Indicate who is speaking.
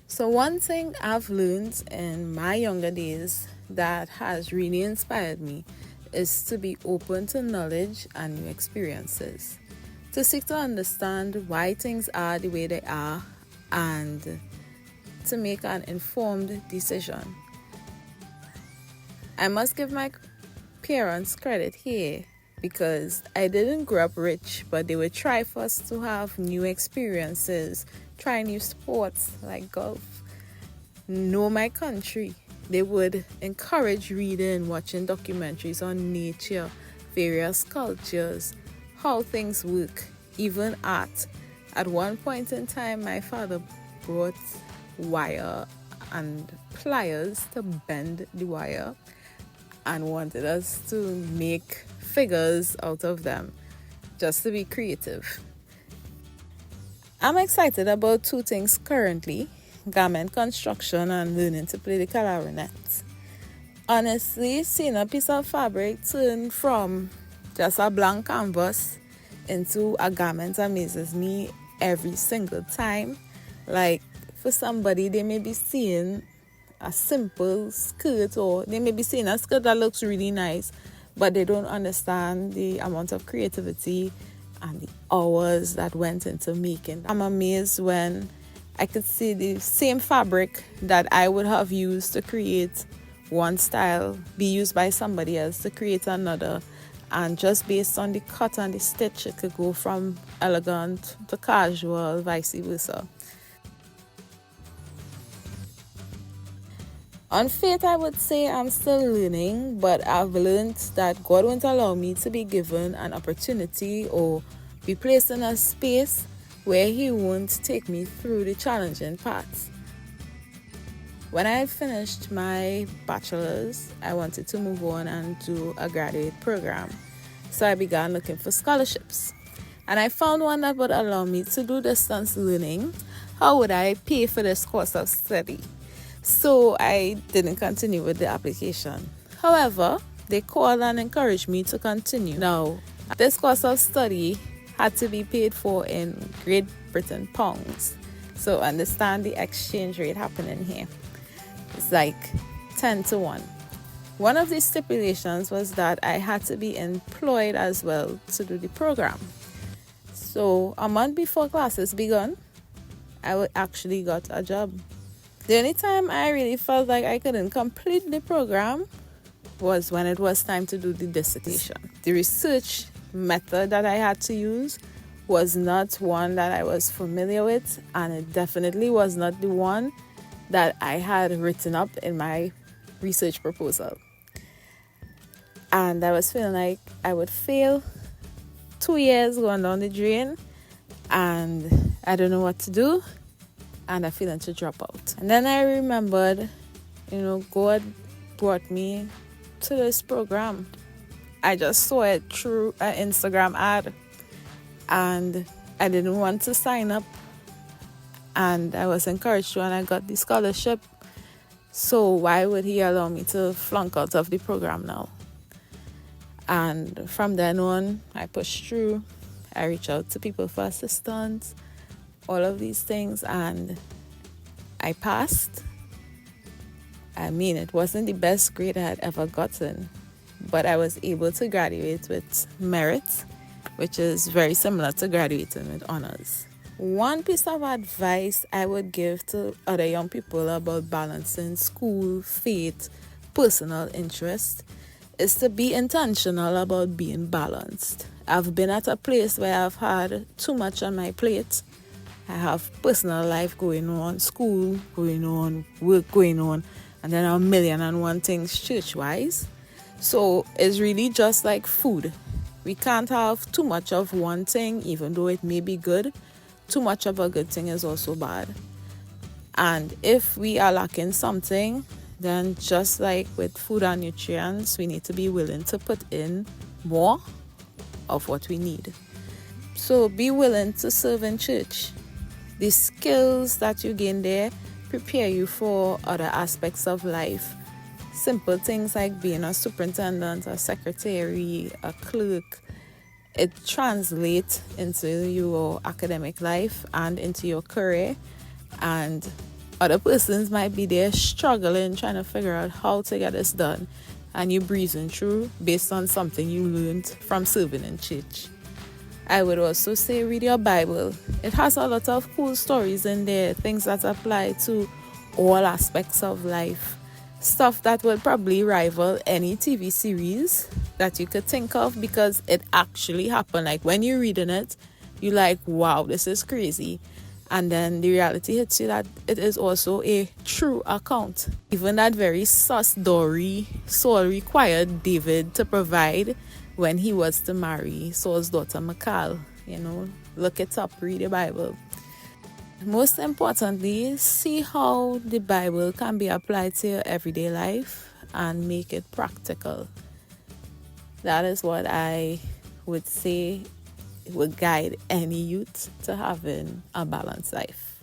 Speaker 1: So one thing I've learned in my younger days that has really inspired me is to be open to knowledge and new experiences, to seek to understand why things are the way they are, and to make an informed decision. I must give my parents credit here because I didn't grow up rich, but they would try for us to have new experiences, try new sports like golf, know my country. They would encourage reading, watching documentaries on nature, various cultures, how things work, even art. At one point in time, my father brought wire and pliers to bend the wire and wanted us to make figures out of them just to be creative. I'm excited about two things currently: garment construction and learning to play the clarinet. Honestly, seeing a piece of fabric turn from just a blank canvas into a garment amazes me every single time. Like, for somebody, they may be seeing a simple skirt, or they may be seeing a skirt that looks really nice, but they don't understand the amount of creativity and the hours that went into making. I'm amazed when I could see the same fabric that I would have used to create one style be used by somebody else to create another, and just based on the cut and the stitch, it could go from elegant to casual, vice versa. On faith, I would say I'm still learning, but I've learned that God won't allow me to be given an opportunity or be placed in a space where He won't take me through the challenging parts. When I finished my bachelor's, I wanted to move on and do a graduate program. So I began looking for scholarships. And I found one that would allow me to do distance learning. How would I pay for this course of study? So I didn't continue with the application. However, they called and encouraged me to continue. Now, this course of study had to be paid for in Great Britain pounds. So understand the exchange rate happening here. It's like 10 to 1. One of the stipulations was that I had to be employed as well to do the program. So a month before classes began, I actually got a job. The only time I really felt like I couldn't complete the program was when it was time to do the dissertation. The research method that I had to use was not one that I was familiar with, and it definitely was not the one that I had written up in my research proposal. And I was feeling like I would fail. 2 years going down the drain, and I don't know what to do, and I feeling to drop out. And then I remembered, God brought me to this program. I just saw it through an Instagram ad, and I didn't want to sign up, and I was encouraged to, and I got the scholarship. So why would He allow me to flunk out of the program now? And from then on, I pushed through. I reached out to people for assistance, all of these things, and I passed. I mean, it wasn't the best grade I had ever gotten, but I was able to graduate with merit, which is very similar to graduating with honors. One piece of advice I would give to other young people about balancing school, faith, personal interest is to be intentional about being balanced. I've been at a place where I've had too much on my plate. I have personal life going on, school going on, work going on, and then a million and one things church-wise. So it's really just like food. We can't have too much of one thing, even though it may be good. Too much of a good thing is also bad. And if we are lacking something, then just like with food and nutrients, we need to be willing to put in more of what we need. So be willing to serve in church. The skills that you gain there prepare you for other aspects of life. Simple things like being a superintendent, a secretary, a clerk. It translates into your academic life and into your career. And Other persons might be there struggling, trying to figure out how to get this done, and you're breezing through based on something you learned from serving in church. I would also say read your Bible. It has a lot of cool stories in there, things that apply to all aspects of life. Stuff that will probably rival any TV series that you could think of because it actually happened. Like when you're reading it, you're like, wow, this is crazy. And then the reality hits you that it is also a true account. Even that very sus story Saul required David to provide when he was to marry Saul's daughter Michal. Look it up, read the Bible. Most importantly, see how the Bible can be applied to your everyday life and make it practical. That is what I would say would guide any youth to having a balanced life.